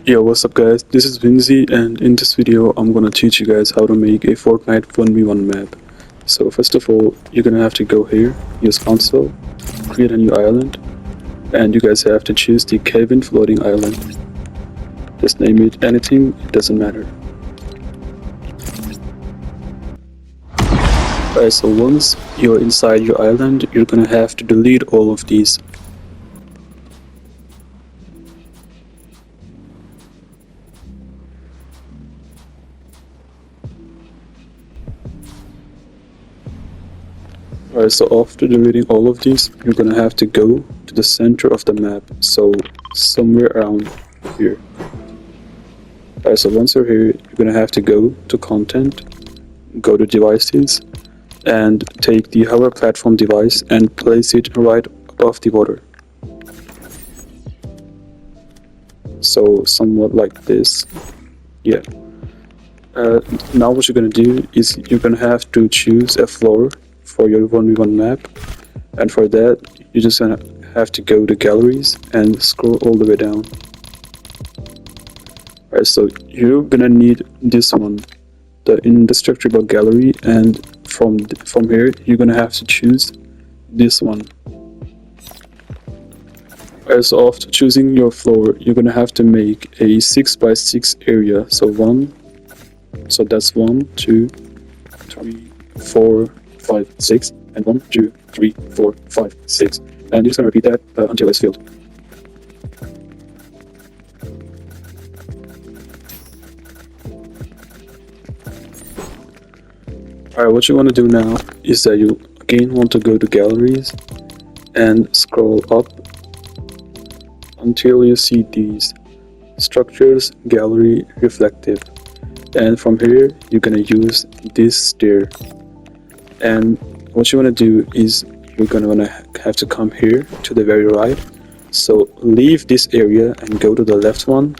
Yo, what's up guys, this is Vinzi, and in this video I'm gonna teach you guys how to make a Fortnite 1v1 map. So first of all, you're gonna have to go here, use console, create a new island, and you guys have to choose the Kevin floating island. Just name it anything, it doesn't matter. Alright, so once you're inside your island, you're gonna have to delete all of these. Alright, so after deleting all of these, you're gonna have to go to the center of the map, so somewhere around here. Alright, so once you're here, you're gonna have to go to content, go to devices, and take the hover platform device and place it right above the water. So somewhat like this. Yeah. Now what you're gonna do is you're gonna have to choose a floor for your 1v1 map, and for that you're just gonna have to go to galleries and scroll all the way down. Alright, so you're gonna need this one, the indestructible gallery, and from here you're gonna have to choose this one. Alright, so after choosing your floor, you're gonna have to make a 6x6 area. So that's 1, 2, 3, 4, 5, 6, and 1, 2, 3, 4, 5, 6. And you're just gonna repeat that until it's filled. Alright, what you want to do now is that you again want to go to galleries and scroll up until you see these structures, gallery, reflective, and from here you're gonna use this stair. And what you want to do is you're gonna have to come here to the very right, so leave this area and go to the left one,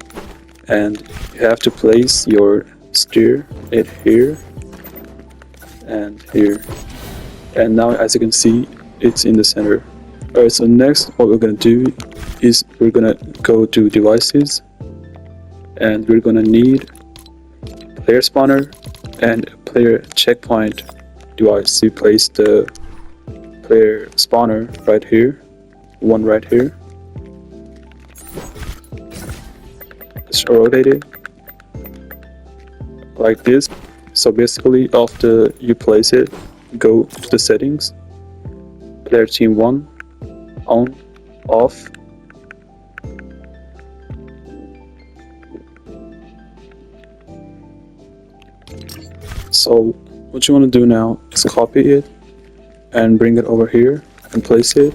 and you have to place your stair at here and here, and now as you can see it's in the center. Alright, so next what we're gonna do is we're gonna go to devices, and we're gonna need player spawner and player checkpoint device. So you place the player spawner right here, one right here, just rotate it like this. So basically after you place it, go to the settings, player team 1, on, off, so what you want to do now is copy it and bring it over here and place it,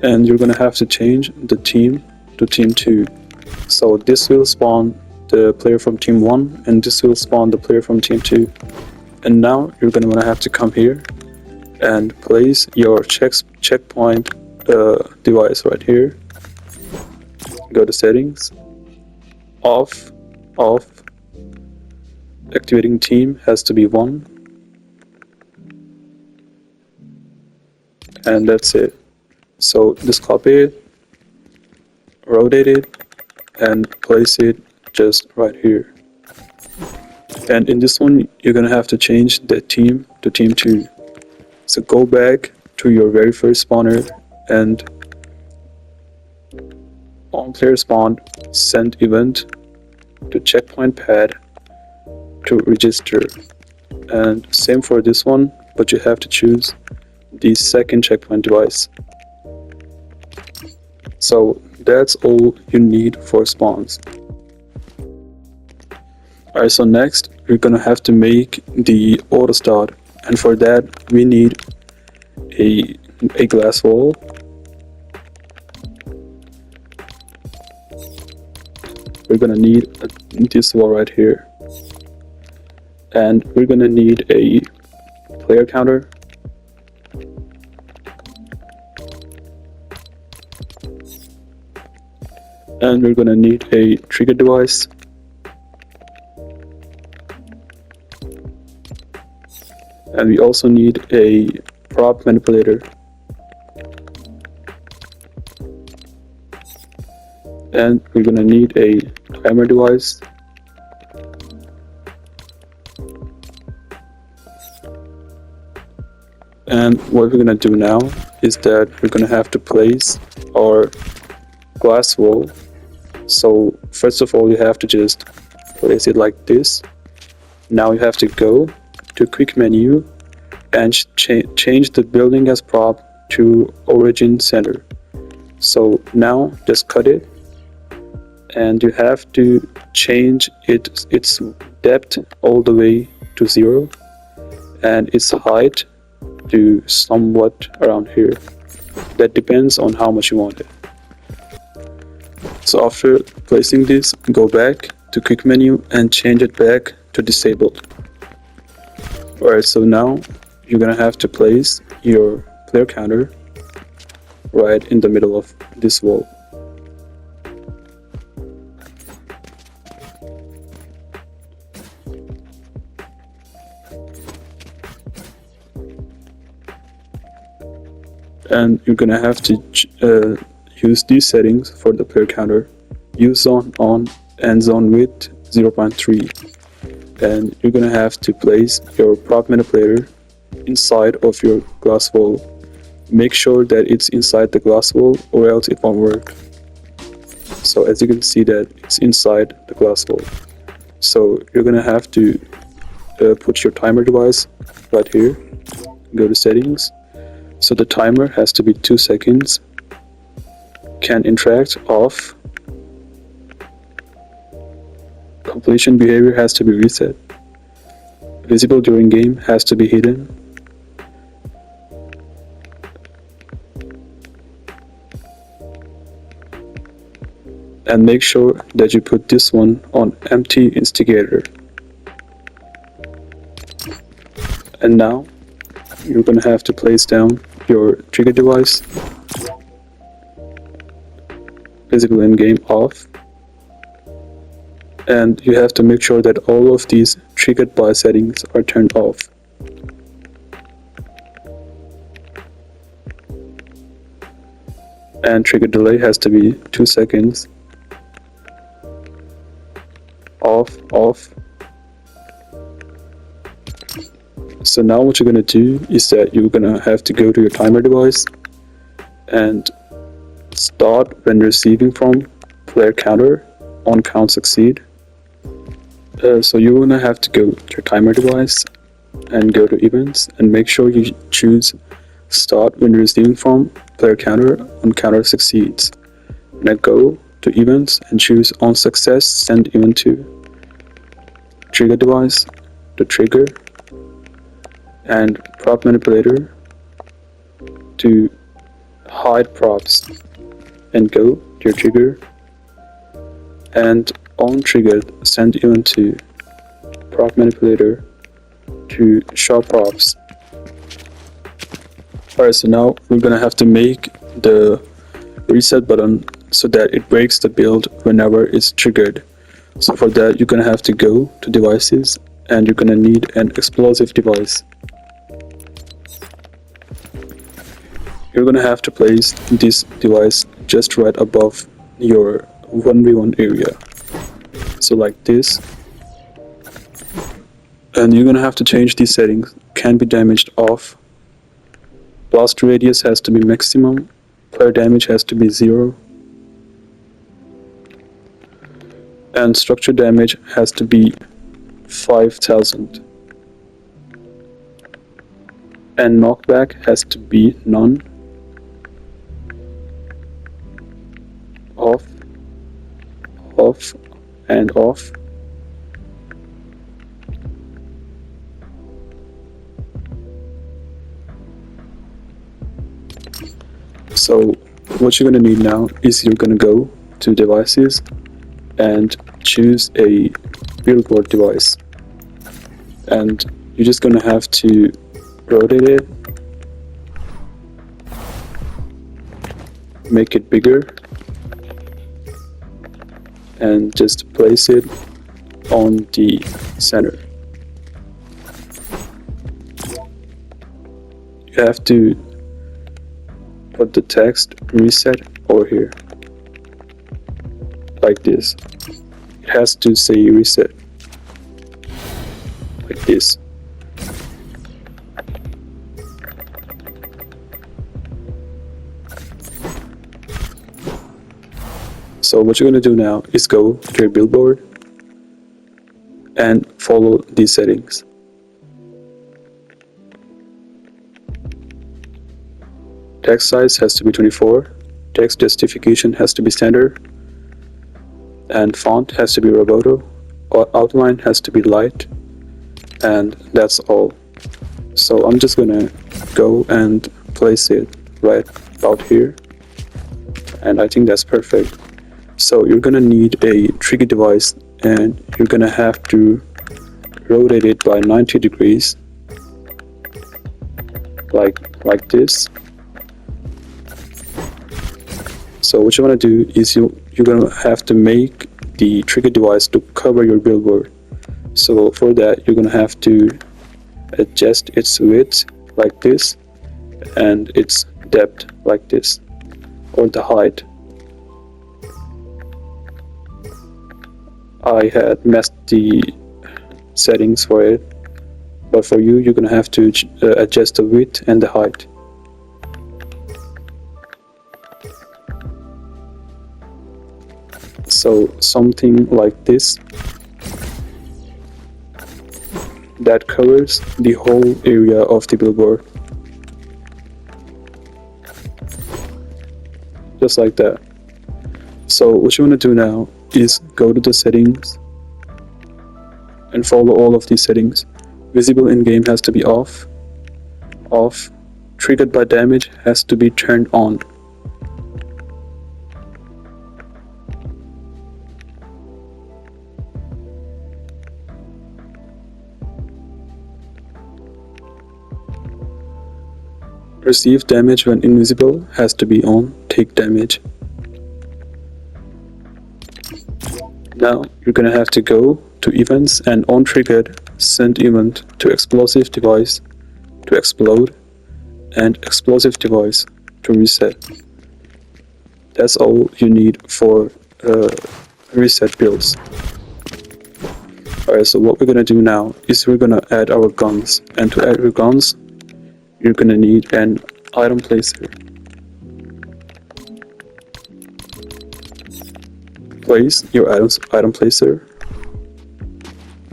and you're gonna have to change the team to team 2. So this will spawn the player from team 1 and this will spawn the player from team 2. And now you're gonna wanna have to come here and place your checkpoint device right here. Go to settings, off, activating team has to be 1, and that's it. So just copy it, rotate it, and place it just right here. And in this one you're gonna have to change the team to team 2. So go back to your very first spawner and on player spawn, send event to checkpoint pad to register, and same for this one, but you have to choose the second checkpoint device. So that's all you need for spawns. Alright, so next we're gonna have to make the auto start, and for that we need a glass wall, we're gonna need this wall right here, and we're gonna need a player counter, and we're gonna need a trigger device, and we also need a prop manipulator, and we're gonna need a timer device. And what we're gonna do now is that we're gonna have to place our glass wall. So first of all, you have to just place it like this. Now you have to go to quick menu and change the building as prop to origin center. So now just cut it, and you have to change its depth all the way to 0 and its height to somewhat around here. That depends on how much you want it. So after placing this, go back to quick menu and change it back to disabled. Alright, so now you're gonna have to place your player counter right in the middle of this wall. And you're gonna have to use these settings for the player counter. Use zone on and zone width 0.3. And you're gonna have to place your prop manipulator inside of your glass wall. Make sure that it's inside the glass wall or else it won't work. So as you can see that it's inside the glass wall. So you're gonna have to put your timer device right here. Go to settings. So the timer has to be 2 seconds. Can interact off. Completion behavior has to be reset. Visible during game has to be hidden. And make sure that you put this one on empty instigator. And now you're gonna have to place down your trigger device. Visible in game off. And you have to make sure that all of these triggered by settings are turned off. And trigger delay has to be 2 seconds. Off, off. So now what you're gonna do is that you're gonna have to go to your timer device and start when receiving from player counter on count succeed. So you're gonna have to go to your timer device and go to events and make sure you choose start when receiving from player counter on counter succeeds. Now go to events and choose on success send event to trigger device to trigger and prop manipulator to hide props and go to your trigger and on triggered send event to prop manipulator to show props. Alright, so now we're gonna have to make the reset button so that it breaks the build whenever it's triggered. So for that you're gonna have to go to devices and you're gonna need an explosive device. You're gonna have to place this device just right above your 1v1 area. So like this. And you're gonna have to change these settings. Can be damaged off. Blast radius has to be maximum. Player damage has to be 0. And structure damage has to be 5000. And knockback has to be none. Off, off, and off. So what you're going to need now is you're going to go to devices and choose a billboard device, and you're just going to have to rotate it, make it bigger, and just place it on the center. You have to put the text reset over here like this. it has to say reset, like this. So what you're going to do now is go to your billboard and follow these settings. Text size has to be 24, text justification has to be standard, and font has to be Roboto, outline has to be light, and that's all. So I'm just gonna go and place it right about here, and I think that's perfect. So you're gonna need a trigger device, and you're gonna have to rotate it by 90 degrees, like this. So what you want to do is you're gonna have to make the trigger device to cover your billboard. So for that, you're gonna have to adjust its width like this and its depth like this, or the height. I had messed the settings for it, but for you, you're gonna have to adjust the width and the height. So something like this, that covers the whole area of the billboard, just like that. So what you want to do now is go to the settings and follow all of these settings. Visible in game has to be off. Triggered by damage has to be turned on. Receive damage when invisible has to be on. Take damage. Now you're gonna have to go to events and on triggered, send event to explosive device to explode and explosive device to reset. That's all you need for reset builds. Alright, so what we're gonna do now is we're gonna add our guns, and to add your guns you're gonna need an item placer. Place your item placer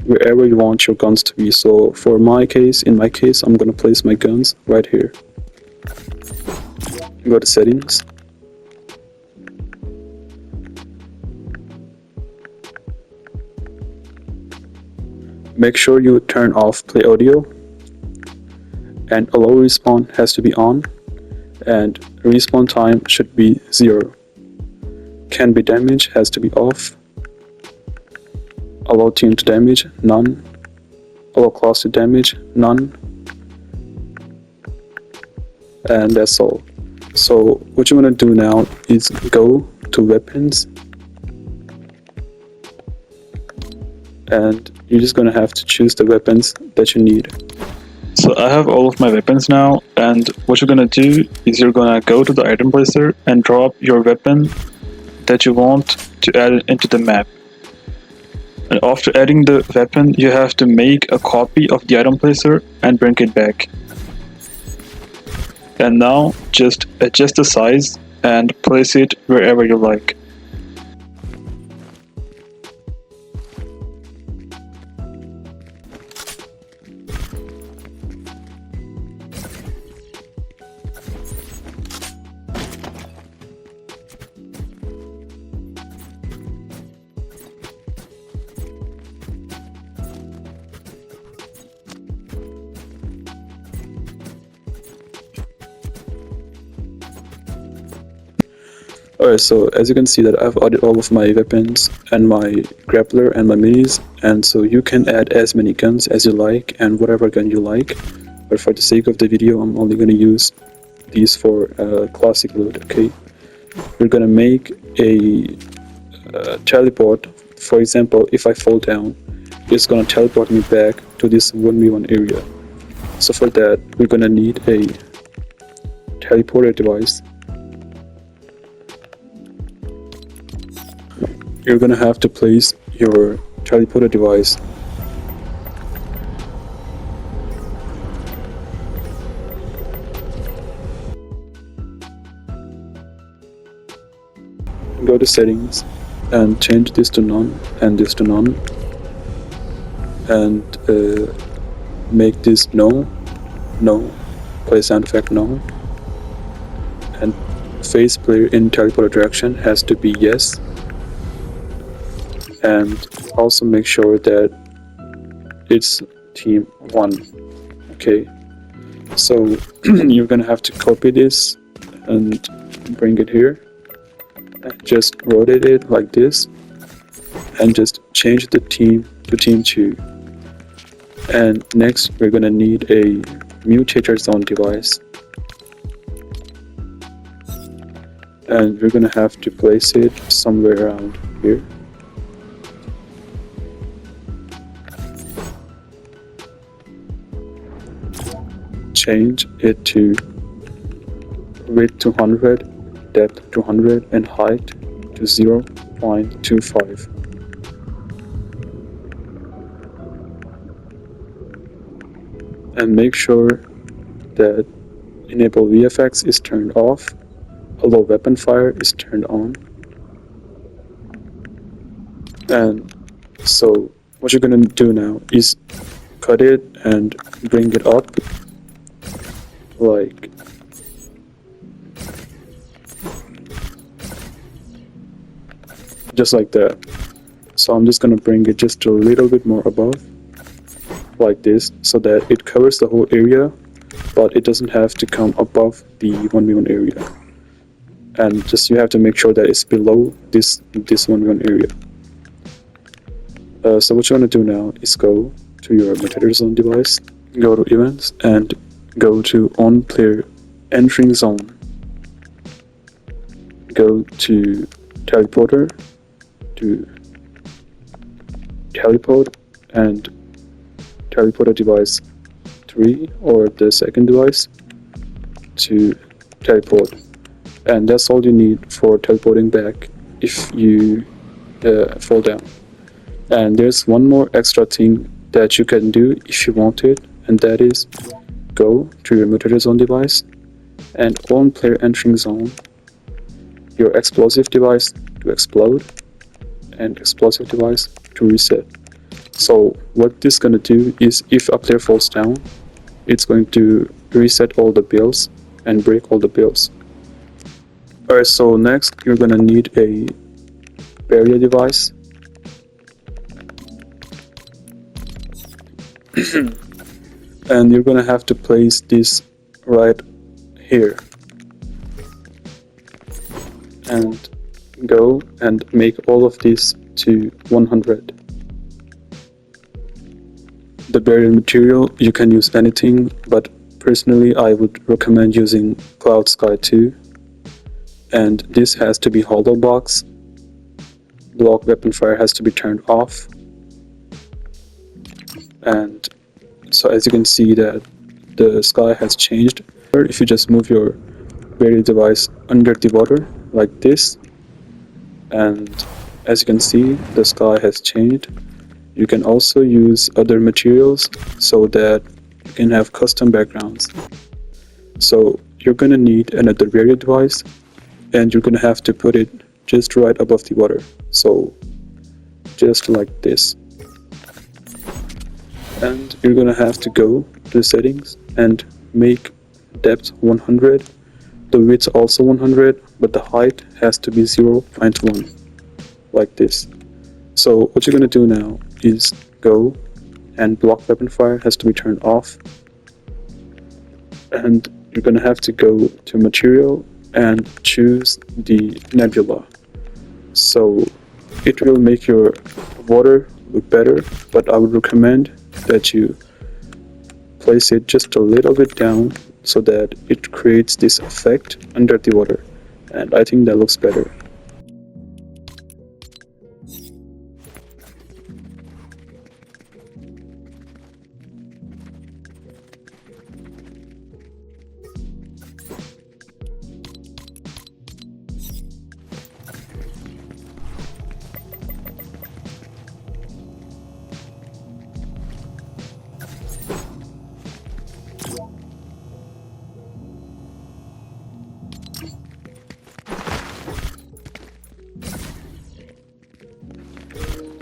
wherever you want your guns to be. So in my case, I'm gonna place my guns right here. Go to settings. Make sure you turn off play audio, and allow respawn has to be on, and respawn time should be 0. Can be damage has to be off. Allow team to damage, none. Allow class to damage, none. And that's all. So what you want to do now is go to weapons, and you're just gonna have to choose the weapons that you need. So I have all of my weapons now, and what you're gonna do is you're gonna go to the item placer and drop your weapon that you want to add into the map. And after adding the weapon, you have to make a copy of the item placer and bring it back. And now just adjust the size and place it wherever you like. Alright, so as you can see that I've added all of my weapons and my grappler and my minis, and so you can add as many guns as you like and whatever gun you like, but for the sake of the video I'm only going to use these for classic loot. Okay, we're going to make a teleport. For example, if I fall down, it's going to teleport me back to this 1v1 area. So for that we're going to need a teleporter device. You're gonna have to place your teleporter device. Go to settings and change this to none and this to none, and make this no, play sound effect no, and face player in teleporter direction has to be yes, and also make sure that it's team 1. Okay, so you're gonna have to copy this and bring it here, and just rotate it like this, and just change the team to team 2. And next we're gonna need a mutator zone device, and we're gonna have to place it somewhere around here. Change it to width to 100, depth to 100, and height to 0.25. And make sure that enable VFX is turned off, allow weapon fire is turned on. And so what you're gonna do now is cut it and bring it up like just like that. So I'm just gonna bring it just a little bit more above like this, so that it covers the whole area, but it doesn't have to come above the 1v1 area. And just you have to make sure that it's below this 1v1 area. So what you want to do now is go to your mutator zone device, go to events, and go to on player entering zone. Go to teleporter, to teleport, and teleporter device 3 or the second device to teleport. And that's all you need for teleporting back if you fall down. And there's one more extra thing that you can do if you want it, and that is go to your mutator zone device and on player entering zone, your explosive device to explode and explosive device to reset. So what this is going to do is if a player falls down, it's going to reset all the builds and break all the builds. Alright, so next you're going to need a barrier device. And you're going to have to place this right here. And go and make all of this to 100. The barrier material, you can use anything, but personally I would recommend using Cloud Sky 2. And this has to be hollow box. Block weapon fire has to be turned off. And so as you can see that the sky has changed. If you just move your barrier device under the water like this, and as you can see the sky has changed. You can also use other materials so that you can have custom backgrounds. So you're gonna need another barrier device, and you're gonna have to put it just right above the water. So just like this. And you're gonna have to go to settings and make depth 100, the width also 100, but the height has to be 0.1, like this. So what you're gonna do now is go and block weapon fire has to be turned off, and you're gonna have to go to material and choose the nebula. So it will make your water look better, but I would recommend that you place it just a little bit down so that it creates this effect under the water, and I think that looks better.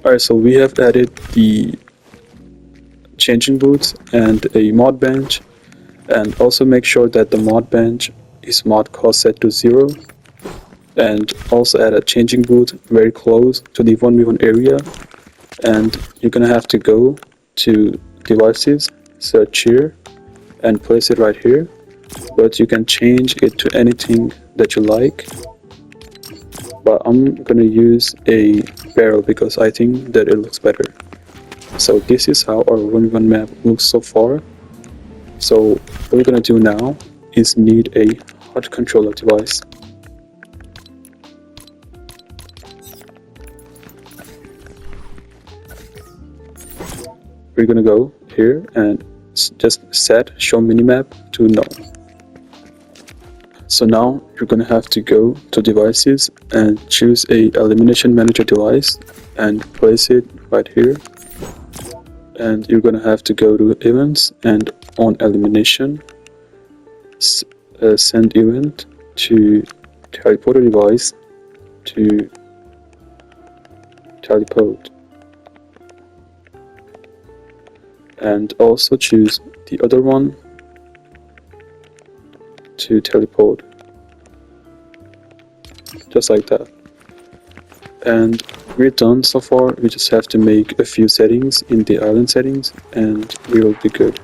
Alright, so we have added the changing boots and a mod bench, and also make sure that the mod bench is mod cost set to 0, and also add a changing boot very close to the 1v1 area. And you're gonna have to go to devices, search here, and place it right here, but you can change it to anything that you like, but I'm gonna use a barrel because I think that it looks better. So this is how our 1v1 map looks so far. So what we're gonna do now is need a HUD controller device. We're gonna go here and just set show minimap to no. So now you're gonna have to go to devices and choose a elimination manager device and place it right here. And you're gonna have to go to events and on elimination, send event to teleporter device to teleport, and also choose the other one to teleport, just like that. And we're done so far. We just have to make a few settings in the island settings and we will be good.